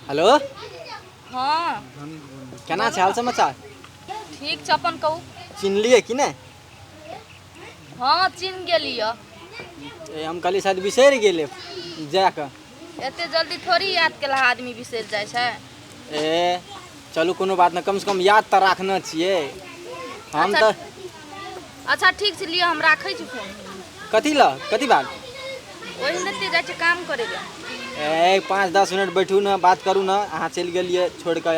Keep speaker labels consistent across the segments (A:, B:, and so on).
A: Hello
B: हाँ
A: केना छै हाल समाचार?
B: ठीक छै, अपन कहू।
A: चिन्हलिए कि नहीं?
B: हाँ चिन्ह गेलिए।
A: हम कहली शायद बिसरि गेले जाके।
B: एते जल्दी थोड़ी याद केला आदमी बिसरि जाइ छै।
A: ए चलू कोनो बात नहीं, कम से कम याद तो रखना चाहिए। हम
B: अच्छा,
A: तो
B: अच्छा ठीक छै, लिअ हम राखै छी फोन।
A: कथी ला कथी बात?
B: ओही नते जाइ छै काम करे ला।
A: ए 5-10 मिनट बैठू ना, बात करू ना। अहाँ चलि गेलिए छोड़ के,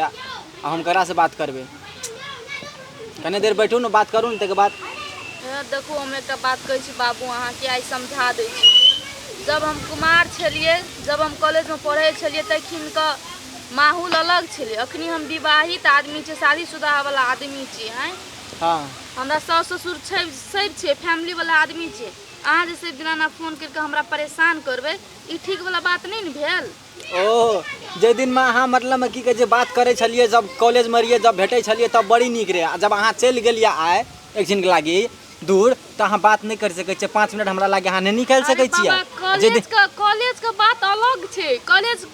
A: हम ककरा से बात करबे? कने देर बैठू ना, बात करू ना, तकर बाद।
B: देखू हम एक बात कहै छी बाबू, अहाँके आइ समझा दै छी। जब हम कुमार छलिए, जब हम कॉलेज में पढ़े छलिए तखन के माहौल अलग छलै। अखनी हम विवाहित आदमी छी, शादीशुदा वाला आदमी छी हैं।
A: हाँ
B: हमरा सास ससुर छै, सब छै, फैमिली वाला आदमी छै। अहाँ जे सब दिना फोन करके हमरा परेशान करबै, ई ठीक वाला बात नहीं ने भेल।
A: ओ जे दिन में अहाँ मतलब की कहे छै बात करे छलिए, जब कॉलेज में रहिए, जब भेटे छलिए तब बड़ी निक रहे। जब अहाँ चलि गेलिए आइ एक दिन के लागी दूर, तो अहाँ बात नहीं कर सके। 5 मिनट हमरा लागे अहाँ नहीं निकाल सके छिए।
B: कॉलेज के बात अलग छै। कॉलेज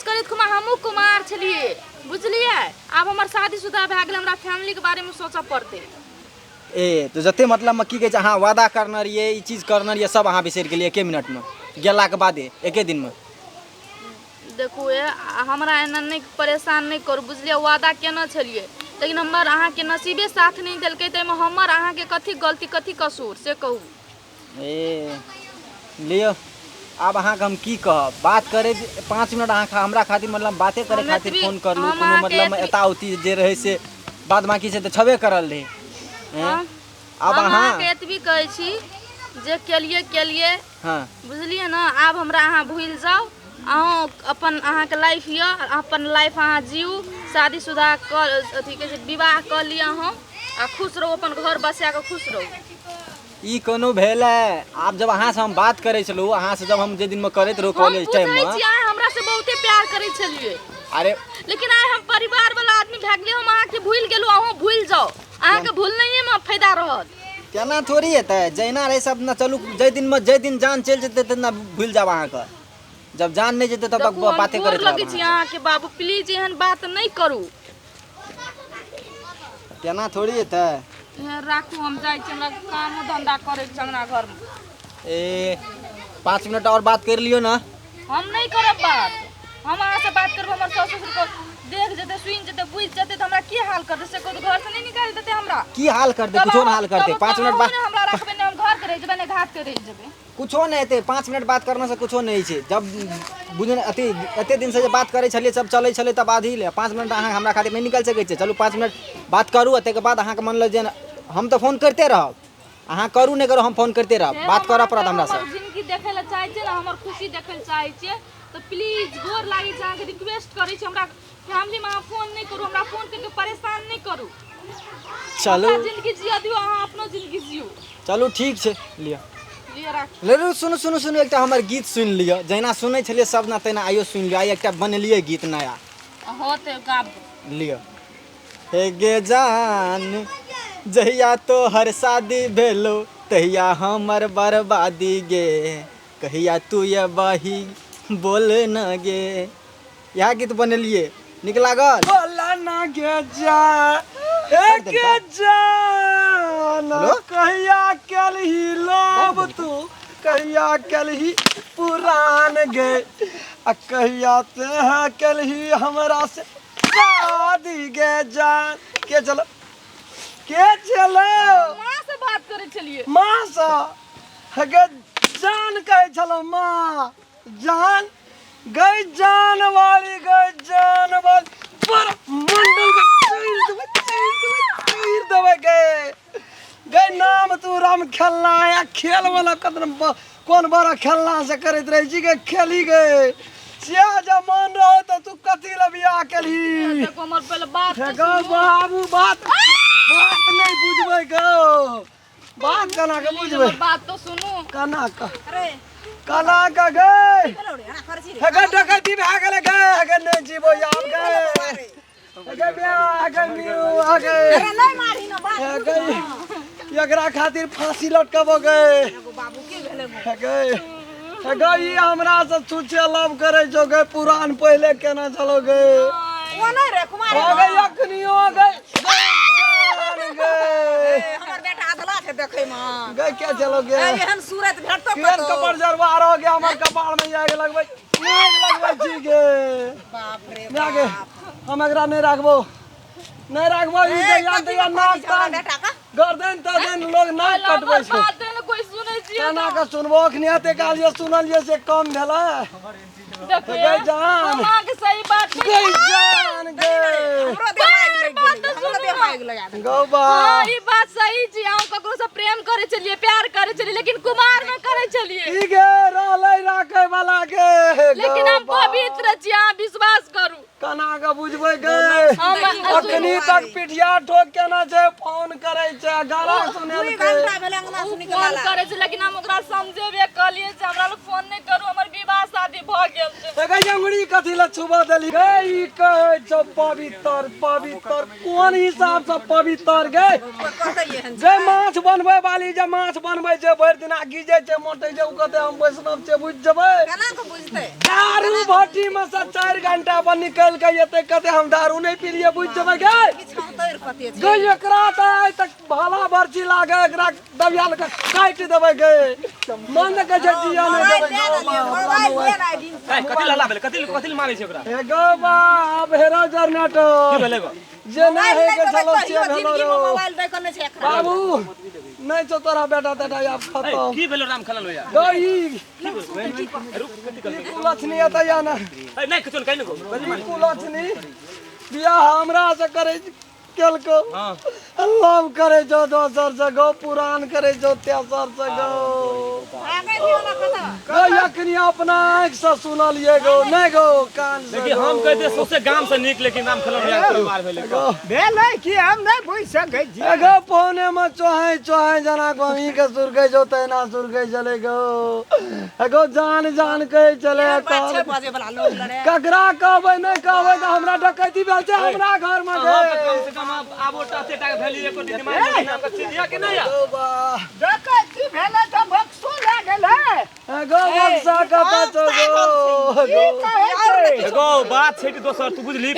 B: करैत खुमा हमहू कुमार छलिए, बुझलिए। आब हमर शादीशुदा भए गेल, हमरा फैमिली के बारे में सोचऽ पड़तै।
A: ए तो जते मतलब में की कहे छै अहाँ वादा करना रहिए, ई चीज करना रहिए, सब अहाँ बिसरि गेलिए 1 मिनट में गेला के बादे, एके दिन में।
B: देखू हमरा एना नहीं परेशान नहीं करू, बुझलिए। वादा केना छलिए, लेकिन हमर अहाँके नसीबे साथ नहीं देलकै, ताहिमे हमर अहाँके कथी गलती, कथी कसूर से कहू।
A: ए लियो, अब अहाँके हम की कहब? बात करे 5 मिनट अहाँ हमरा खातिर मतलब बातें करे खातिर फोन करलू, कोनो मतलब में एता उती जे रहे से बाद बाकी से तो छबे करल रहे। अब
B: अहाँ एतबी कहै छी जे केलिए,
A: हाँ
B: बुझलिए ना। आब हमरा अहाँ भूल जाओ, अहाँ अपन अहाँके लाइफ ये, अपन लाइफ अहाँ जियू, शादीशुदा कर अथी के विवाह कर लिया हम, आ खुश रहू, अपन घर बसा के खुश रहू।
A: ई कोनो भेल है? आप जब अहाँ से हम बात करे छलू, अहाँ से जब हम जे दिन में करैत रहो कॉलेज टाइम में,
B: हमरा से बहुते प्यार करे छलिए।
A: अरे
B: लेकिन आइ हम परिवार वाला आदमी भए गेलिए, हम अहाँके भूल गेलू, अहूँ भूल जाओ। अहाँके भूलनाइए में फायदा रहत।
A: केना थोड़ी हेतै? जहिना रहे सब ना, चलू जे दिन जान चल जेतै तेना भूल जाब अहाँके। जब जान नहीं जेतै तब तक बातें करैत रहब।
B: लगे छी अहाँके बाबू, प्लीज एहन बात नहीं करू।
A: केना थोड़ी हेतै?
B: राखू, हम जाइ छी, हमरा काम धंधा करे के छै हमरा घर में।
A: ए 5 मिनट और बात कर लियो ना।
B: हम नहीं करब बात, हम अहाँ से बात करब, हमर सास ससुर को देख जेते, सुन जेते, बुझ जेते तो हमरा की हाल करते से को घर से नहीं निकाल देते हमरा।
A: की हाल कर दे? कुछो ना हाल करते। 5 मिनट बात
B: हमरा रखबे ने, हम घर के रह जेबे ने घाट के रह जेबे।
A: कुछो नहीं हेतै। 5 मिनट बात करना से कुछो नहीं छै। जब बुझन एते दिन से जे बात करे छलिए, सब चले छले, तब आधी ले 5 मिनट अहाँ हमरा खातिर नहीं निकल सके छै। चलू 5 मिनट बात करू, आ के बाद अहाँ के मन लग जे हम तो फोन करते रहब, अहाँ करू नहीं करू हम फोन करते रहब। बात करऽ पड़त हमरा से।
B: जिंदगी देखे ला चाहे छी ना, हमर खुशी देखे ला चाहे छी, तो प्लीज गोर लागे छी, अहाँके रिक्वेस्ट करे छी, हमरा फैमिली में फोन नहीं करू, हमरा फोन करके परेशान नहीं करू।
A: चलू
B: जिंदगी जिया दियो, अहाँ अपनो जिंदगी जियो।
A: चलू ठीक छै, लिया
B: राख।
A: ले सुनू सुनू सुनू, एकटा हमर गीत सुनि लिअ। जहिना सुनै छलिए सब ना, तहिना आइयो सुनि लिअ। आइ एकटा बनेलिए गीत नया,
B: होते गाब
A: लिअ। हे गे जान, जहिया तो हर शादी भेलो, तहिया हमर बर्बादी गे। कहिया तू ये बही बोल न गे। यह गीत बनेलिए, निक लागल?
C: बोला ना गे जान, गे जान, कहिया कलही लब तू, कहिया कलही पुरान गे, आ कहिया ते कलही हमरा से शादी गे जान। के चलो
B: माँ से बात करे चलिए।
C: माँ से गे जान कहे चलो, माँ जान गई, जान वाली गई, जान वाली पर मंडल के चीर देवे गई। नाम तू राम खेलना या खेल वाला कदम कौन बड़ा खेलना से करत रही छी के खेली गए। सिया जब मन रहो तो तू कथी ले बियाह केलही?
B: देखो हमर पहले बात
C: गो बाबू, बात नहीं बुझबै गो, बात कना के बुझबै?
B: बात तो सुनो।
C: कना का कना का गए हगे डकैती भए गेलै गए, हगे नहीं जीवो यार गए, हगे बियाह हगे न्यू हगे, अरे नहीं मारी ना बात हगे एकरा खातिर फांसी लटकाबो गए।
B: बाबू के भेले
C: हगे गई हमरा से छुछे लव करे जो गए पुरान पहले केना चलो गए
D: वो नहीं रे कुमार
C: हो गई अखनी हो गई
D: हमर बेटा अधला छे देखे में
C: गए क्या चलो गए
D: एहन सूरत भेटतो
C: केन कपड़ जरवार हो गया हमर कपाड़ में आग लगबै छी गे
D: बाप रे
C: आगे हम एकरा नहीं राखबो ई तो यान तो यान नाक कान
D: बेटा का
C: गर्दन तो दिन लोग नाक कटबै छै
B: बात है ना कोई सुने छी
C: केना का सुनबो अखनी आते कालिए सुनलिए से कम भेला
B: देखो
C: गई जान
B: मां के सही बात नहीं
C: गई जान गे
D: हमरो देह माइग ले यार
C: गौ बा
B: हां ई बात सही छी हम ककरो से प्रेम करे चलिए प्यार करे चलिए लेकिन कुमार में करे चलिए
C: ई गे रहलै राखे वाला गे
B: लेकिन हम पवित्र छी अहाँ विश्वास करू
C: कना का बुझबै गे अखनी तक पिठिया ठोक केना छै फोन करे छै गाना सुने
D: दुई
C: के
D: घंटा भेले अंगना सुनि के
B: फोन
D: लाला
B: करे छै लेकिन हम ओकरा समझेबे कहलिए से हमरा लोग फोन नहीं करू हमर विवाह शादी भ गेल छै
C: ते गई अंगुरी कथि ल छुबा देली गे ई कहै छ पवित्र कोन हिसाब से पवित्र गे
D: कहते एहन
C: जे माछ बनबै वाली जे माछ बनबै छै भरि दिना गीजे छै मोटै छै उ कहते हम वैष्णव छै बुझ जेबै
D: केना के बुझते
C: दारू भट्टी में से 4 घंटा पर निकल के येते कहते हम दारू नहीं पी लिए बुझ जेबै गे
D: छौतर पते
C: गे एकरा त आइ तक भाला बर्ची लागे एकरा दबियाल के काट देबै गे मन के जे जिया नहीं देबै
D: मोबाइल दे ना दिन
E: कथि लाला भेले कथि मारै छै ओकरा
C: ए गो बा भेरो जरनाटो
E: की भेले गो
C: जे नहीं है के चलो से
D: जिंदगी
C: भेलो
D: में मोबाइल दे के नहीं छै एकरा
C: बाबू नहीं तो तोरा बेटा तेटा अब खत्म
E: की भेले राम खलन होया
C: गई
E: रुक कथि कर
C: कुलछनी एतया ना
E: नहीं कुछ कहि न गो
C: कुलछनी बियाह हमरा से करे केलको
E: हां
C: लव करे जो दोसर से गो पुरान करे जो तेसर से गो
D: आगे दियो ना कथा
C: गई अखनी अपना आँख से सुनलिए गो नहीं गो कान से
E: लेकिन हम कहते सोसे गांव से निक लेकिन राम खलन होया परिवार भेले
C: भेलै कि हम नहीं बुझ सकै छी एगो फोने में चोहाई जना गही के सुरगै जो तैना सुरगै चले गो एगो जान कहे चले
D: 5-6 बजे वाला लोग लड़े
C: ककरा कहबै नहीं कहबै त हमरा डकैती भेल छै हमरा घर में
E: कम
C: गे
E: से कम आबो टाटा भेली एको दिमाग में नाम का चिड़िया के नहीं
C: गो बा
F: डकैती भेले त बक्सो लए गेलै
C: एगो बक्सा का पाछो गो
F: की कहै छै
E: एगो बात छै कि दोसर तू बुझली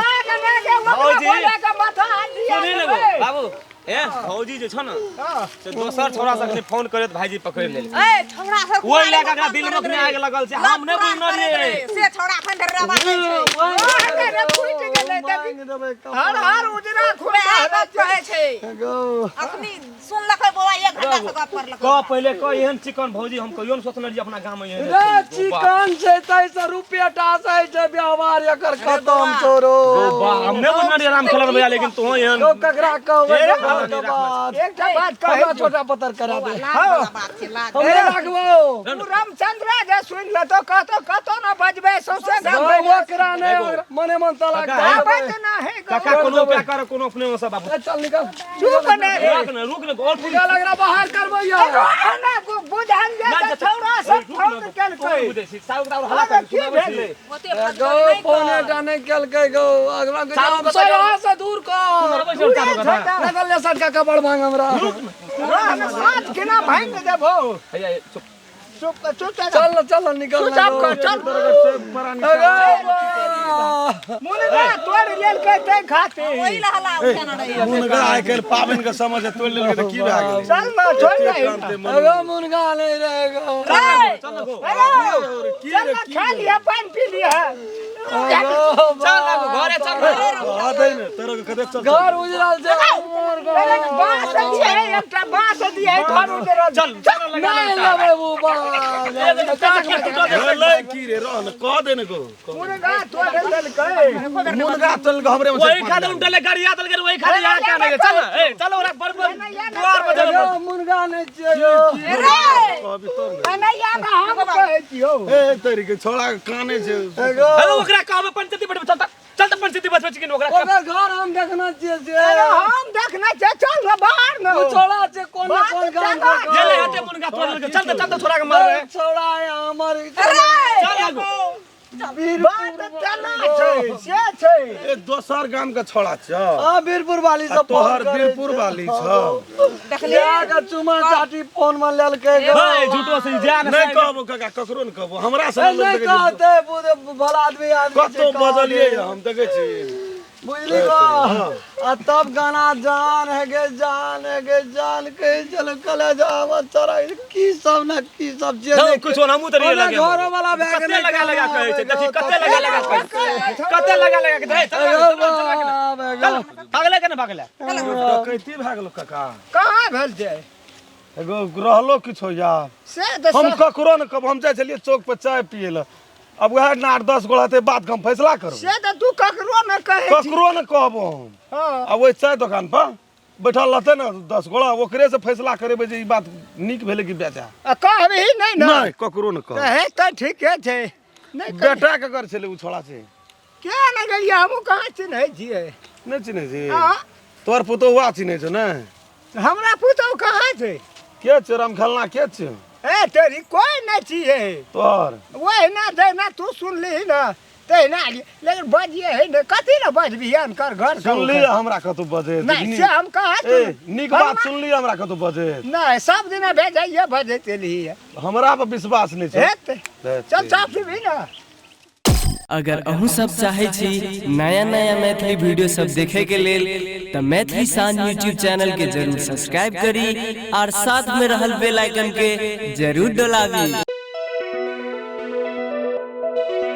F: लाग ने के
E: भौजी।
F: बोले के माथा दिया
E: सुनि न गो बाबू ए फौजी जे छ न से दोसर छोरा से फोन करे त भाईजी पकड़ ले
D: ए छौड़ा से
E: ओइ लगा के दिल में अपने आग लगल छै हम नहीं बुझन रे
D: से छौड़ा फन डरवा छै
F: रे फुट गेलै हर हर उजरा
D: खूबे आवाज कहे छै
C: गो
D: अखनी सुन लकै बोला 1 घंटा से गप कर लकै
E: क पहले क एहन चिकन भौजी हम कहियो न सोचने रही अपना गांव में एहन
C: रे चिकन छै तैसे रुपया टासै छै व्यवहार एकर खत्म छोरो
E: बा हम नहीं बुझन रे राम खलन भैया लेकिन तू एहन
C: गो ककरा कहबै
E: ए,
C: तो बात
F: एकटा बात
C: ककरा
F: कहै
C: छोटा पत्थर करा दे
D: बात छै लाग
C: हम राखबो
F: तू रामचंद्र जे सुन ल तो कतो न बजबै सौसे
C: गो
F: गाम
C: ओकरा ने मने मन तलाक
E: काका,
F: आबै त ना है
E: काका कोनो क्या कर कोनो अपने में सब बाबू
C: चल निकल
F: चुप ने रे
E: रुक न और
C: पूजा लग रहा बाहर करबो यार
F: ना बुझान जे छौड़ा सब फोन केलकै ओते
C: गो फोने जाने केलकै गो अगला के सरा से दूर कर लगल ले सटका कपड़ मांग हमरा
F: साथ केना भांग देबो चुप
C: चल निकल
F: चुप कर चल मुनगा तोड़ लेल के ते खाते
D: ओइ लहला उठाना रही
G: मुनगा आइ काल्हि पाबनि के समय से तोड़ि लेलकै तऽ की भए गेलै
F: चल ना छोड़ दे
C: अगो मुनगा नहीं रहेगा
F: चल चल खा लिया पानी पी लिया
E: घरे चल
G: कहतै ने तोरा के कते चल
C: घर उजरल छै मोर
F: अरे बांस दिए एकटा बांस दिए घर उजरल
E: चल
C: नहीं लेबै बुबा
G: लै की रे रह न कह दे ने गो
F: मुनगा तोड़ देलकै
G: मुनगा तोड़ के हमरे में
E: वही खाते उनटले गाड़िया तल के वही खाते यहाँ क्या नहीं चल ए चलो ओरा बरबर द्वार पर चलो
C: अगो मुनगा नहीं चाहिए
G: कहबी तोड़ ने
F: कन्हैया में हम कहै छियो
G: ए तेरी के छोड़ा काने छै
C: अगो
E: अरे ओकरा कहबे पंचायती बट चल चल त पंचायती बस चिकन ओकरा
C: ओकर घर हम देखना चाहिए से
F: अरे हम देखना छै चल ना बाहर न
C: तू छोड़ा छै कोन कोन गांव
E: ये ले हाथे मुनगा तोड़ ले चल त छोरा के मार रहे
C: छोड़ा है हमर
E: चल आगो
F: बात तना छै से छै
G: ए दोसर गाम के छोड़ा छ
C: हां वीरपुर वाली सब
G: तोहर वीरपुर वाली छ
D: देखलिए
C: के चुमा चाटी फोन में लेल के
E: भाई झूठो से जा
G: नहीं कहबो काका ककरो न कहबो हमरा से
C: नहीं कहते भला आदमी
G: कतो बजलिए हम देखे छी
C: बुझली को आ तब गाना जान है गे जान के चल कले जावा चरा की सब ना की सब जे
E: नहीं कुछ ना मुंह तरी लगे
C: घरो वाला बैग
E: कते लगा कहै छै देखी कते लगा कहै छै कते लगा के दे चल भागले के ना भागले
G: डकैती भए गेलो काका
F: कहाँ भेल छै
G: एगो रहलो किछो यार
F: से
G: हम ककरो न कहब हम जाय छलिए चौक पर चाय पिए ल अब वह 8-10 गोड़ा ते बात हम फैसला करब
F: से त तू ककरो न कहै छी
G: ककरो न कहबो हम
F: हां
G: अब ओइ चाय दुकान पर बैठल रहते न 10 गोड़ा ओकरे से फैसला करेबे जे ई बात नीक भेले कि बेटा
F: कहबी नहीं ना
G: नहीं ककरो न कह
F: हे त ठीके छै नहीं
G: बेटा के घर छले उ छोड़ा से
F: के न गेलिए हमहु कहाँ चिन्है छियै
G: नहीं चिन्हे छी
F: हां
G: तोर पुतौआ चिन्हे छ न
F: हमरा पुतौ कहाँ छै
G: के छ राम खेलना के छ
F: ए तेरी कोई नहीं छिए
G: तोर
F: वही ना देना तू सुन ली ना तेना लेकिन बजिए है ना कथी ना बजबी कर घर
G: सुन ली हमरा कतो बजे
F: नहीं से हम कहा
G: ए नीक बात सुन ली हमरा कतो बजे
F: नहीं सब दिन भेजाइए बजेते लिए
G: हमरा पर विश्वास नहीं छ
F: चल साफ भी ना
H: अगर अहूँ सब चाहे छी नया नया मैथिली वीडियो सब देखे के लेल तो मैथिली शान यूट्यूब चैनल के जरूर सब्सक्राइब करी और साथ में रहल बेल आइकन के जरूर दबावी।